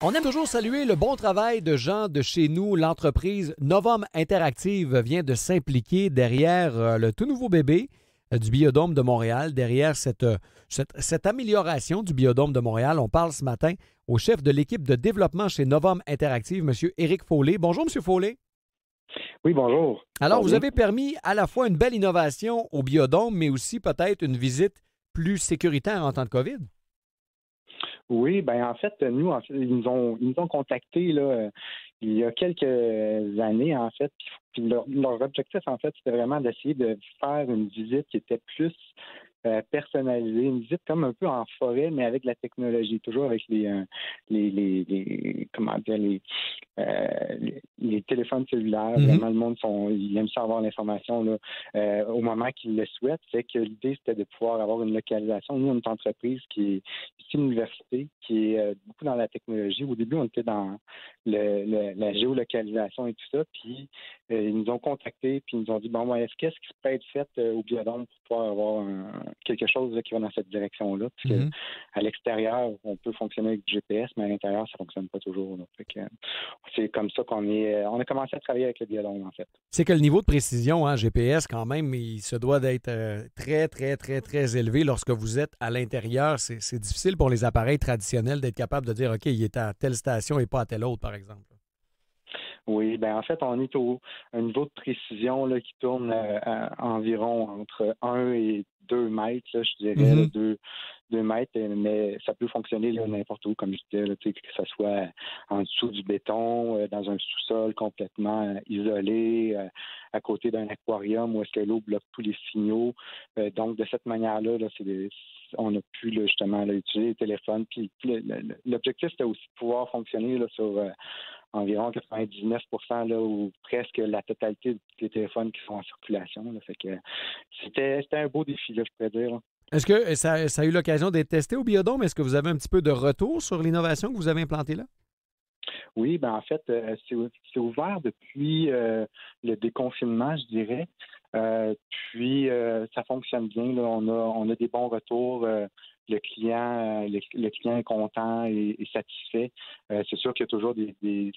On aime toujours saluer le bon travail de gens de chez nous. L'entreprise Novum Interactive vient de s'impliquer derrière le tout nouveau bébé du Biodôme de Montréal. Derrière cette amélioration du Biodôme de Montréal, on parle ce matin au chef de l'équipe de développement chez Novum Interactive, M. Éric Follet. Bonjour, M. Follet. Oui, bonjour. Alors, vous avez permis à la fois une belle innovation au Biodôme, mais aussi peut-être une visite plus sécuritaire en temps de COVID. Oui, ben en fait, ils nous ont contactés là, il y a quelques années, en fait, puis leur objectif, en fait, c'était vraiment d'essayer de faire une visite qui était plus personnalisée, une visite comme un peu en forêt, mais avec la technologie, toujours avec comment dire, les téléphones cellulaires. Vraiment, le monde il aime ça avoir l'information là, au moment qu'il le souhaite. C'est que l'idée, c'était de pouvoir avoir une localisation. Nous, on est une entreprise qui est ici une université, qui est beaucoup dans la technologie. Au début, on était dans la géolocalisation et tout ça, puis ils nous ont contactés, puis ils nous ont dit, bon, ouais, qu'est-ce qui peut être fait au Biodôme pour pouvoir avoir quelque chose là, qui va dans cette direction-là, parce que à l'extérieur, on peut fonctionner avec du GPS, mais à l'intérieur, ça ne fonctionne pas toujours. Là. Fait que, c'est comme ça on a commencé à travailler avec le Biodôme, en fait. C'est que le niveau de précision, GPS, quand même, il se doit d'être très, très, très, très élevé lorsque vous êtes à l'intérieur. C'est difficile pour les appareils traditionnels d'être capable de dire, OK, il est à telle station et pas à telle autre, par exemple. Oui, ben en fait, on est au un niveau de précision là, qui tourne à environ entre 1 et 2 mètres, là, je dirais, là, 2 mètres, mais ça peut fonctionner là, n'importe où, comme je disais, là, que ce soit en dessous du béton, dans un sous-sol complètement isolé, à côté d'un aquarium où est-ce que l'eau bloque tous les signaux. Donc, de cette manière-là, là, on a pu là, justement là, utiliser les téléphones. Puis l'objectif, c'était aussi de pouvoir fonctionner là, sur environ 99 là, ou presque la totalité des téléphones qui sont en circulation. Là. Fait que c'était un beau défi, là, je pourrais dire. Là. Est-ce que ça a eu l'occasion d'être testé au Biodôme? Est-ce que vous avez un petit peu de retour sur l'innovation que vous avez implantée là? Oui, ben en fait, c'est ouvert depuis le déconfinement, je dirais. Puis ça fonctionne bien. Là. On a des bons retours. Le client est content et satisfait. C'est sûr qu'il y a toujours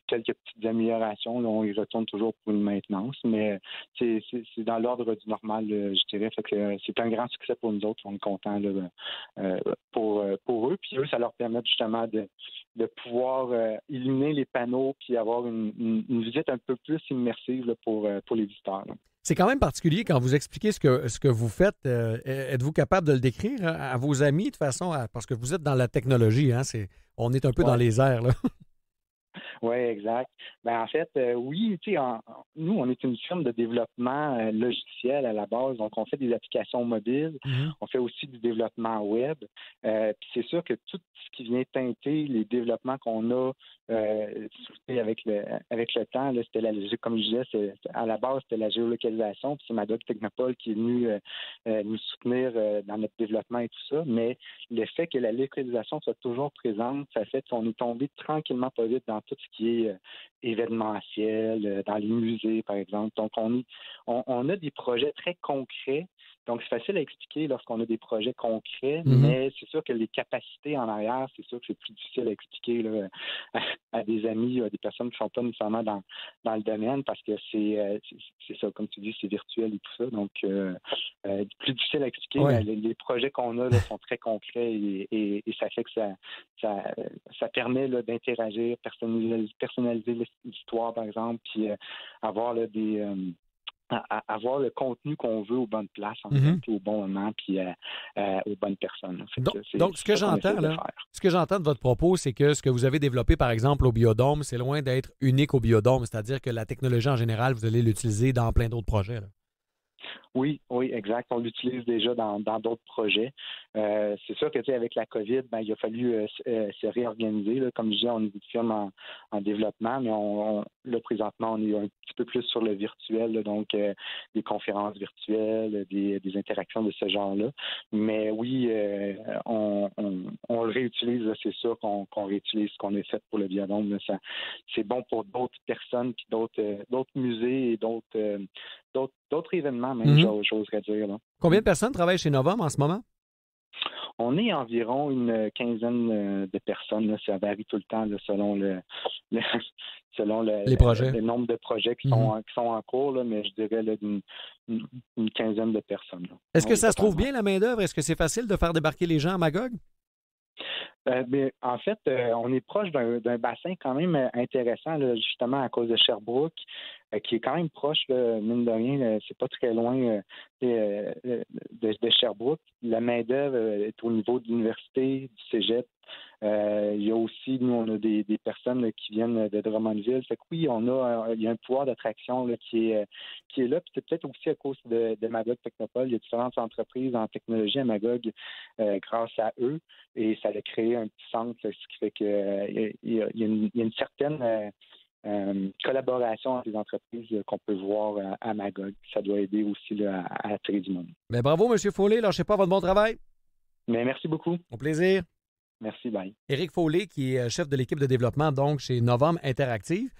quelques petites améliorations. Là, on y retourne toujours pour une maintenance, mais c'est dans l'ordre du normal, je dirais. Fait que c'est un grand succès pour nous autres. On est contents là, pour eux. Puis eux, ça leur permet justement de pouvoir illuminer les panneaux puis avoir une visite un peu plus immersive là, pour les visiteurs. Là. C'est quand même particulier quand vous expliquez ce que vous faites. Êtes-vous capable de le décrire à vos amis de façon parce que vous êtes dans la technologie, hein? On est un peu dans les airs, là. Oui, exact. Ben en fait, oui, tu sais, nous, on est une firme de développement logiciel à la base, donc on fait des applications mobiles, on fait aussi du développement web. Puis c'est sûr que tout ce qui vient teinter les développements qu'on a avec le temps, là, comme je disais, à la base, c'était la géolocalisation, puis c'est Madoc Technopole qui est venu nous soutenir dans notre développement et tout ça. Mais le fait que la localisation soit toujours présente, ça fait qu'on est tombé tranquillement pas vite dans tout ce qui est événementiel, dans les musées, par exemple. Donc, on a des projets très concrets. Donc, c'est facile à expliquer lorsqu'on a des projets concrets, mais c'est sûr que les capacités en arrière, c'est sûr que c'est plus difficile à expliquer là, à des amis, à des personnes qui ne sont pas nécessairement dans le domaine, parce que c'est ça, comme tu dis, c'est virtuel et tout ça. Donc, plus difficile à expliquer, mais les projets qu'on a là, sont très concrets et ça fait que ça permet là, d'interagir, personnaliser l'histoire, par exemple, puis avoir là, avoir le contenu qu'on veut aux bonnes places, en fait, puis au bon moment, puis aux bonnes personnes. Donc, ce que j'entends de votre propos, c'est que ce que vous avez développé, par exemple, au Biodôme, c'est loin d'être unique au Biodôme, c'est-à-dire que la technologie en général, vous allez l'utiliser dans plein d'autres projets. Là. Oui, exact. On l'utilise déjà dans d'autres projets. C'est sûr que tu sais, avec la COVID, il a fallu se réorganiser. Là. Comme je disais, on est une firme en développement, mais là, présentement, on est un petit peu plus sur le virtuel, là, donc des conférences virtuelles, des interactions de ce genre-là. Mais oui, on le réutilise, là, c'est sûr qu'on réutilise ce qu'on a fait pour le Biodôme. Là. C'est bon pour d'autres personnes, puis d'autres musées et d'autres événements, même, j'oserais dire. Là. Combien de personnes travaillent chez Novum en ce moment? On est environ une quinzaine de personnes. Là. Ça varie tout le temps là, selon Les projets. le nombre de projets qui sont en cours, là, mais je dirais là, une quinzaine de personnes. Là. Est-ce que ça se trouve bien, la main-d'œuvre? Est-ce que c'est facile de faire débarquer les gens à Magog? En fait, on est proche d'un bassin quand même intéressant, là, justement à cause de Sherbrooke, qui est quand même proche, là, mine de rien, c'est pas très loin de Sherbrooke. La main-d'œuvre est au niveau de l'université, du cégep. Il y a aussi, nous, on a des personnes là, qui viennent de Drummondville. Fait que oui, il y a un pouvoir d'attraction là, qui est là. Puis c'est peut-être aussi à cause de Magog Technopole. Il y a différentes entreprises en technologie à Magog grâce à eux. Et ça a créé un petit centre, ce qui fait qu'il y a une certaine collaboration entre les entreprises qu'on peut voir à Magog. Ça doit aider aussi là, à attirer du monde. Mais bravo, M. Follet. Lâchez pas votre bon travail. Mais merci beaucoup. Au plaisir. Merci, bye. Éric Follet, qui est chef de l'équipe de développement donc chez Novum Interactive.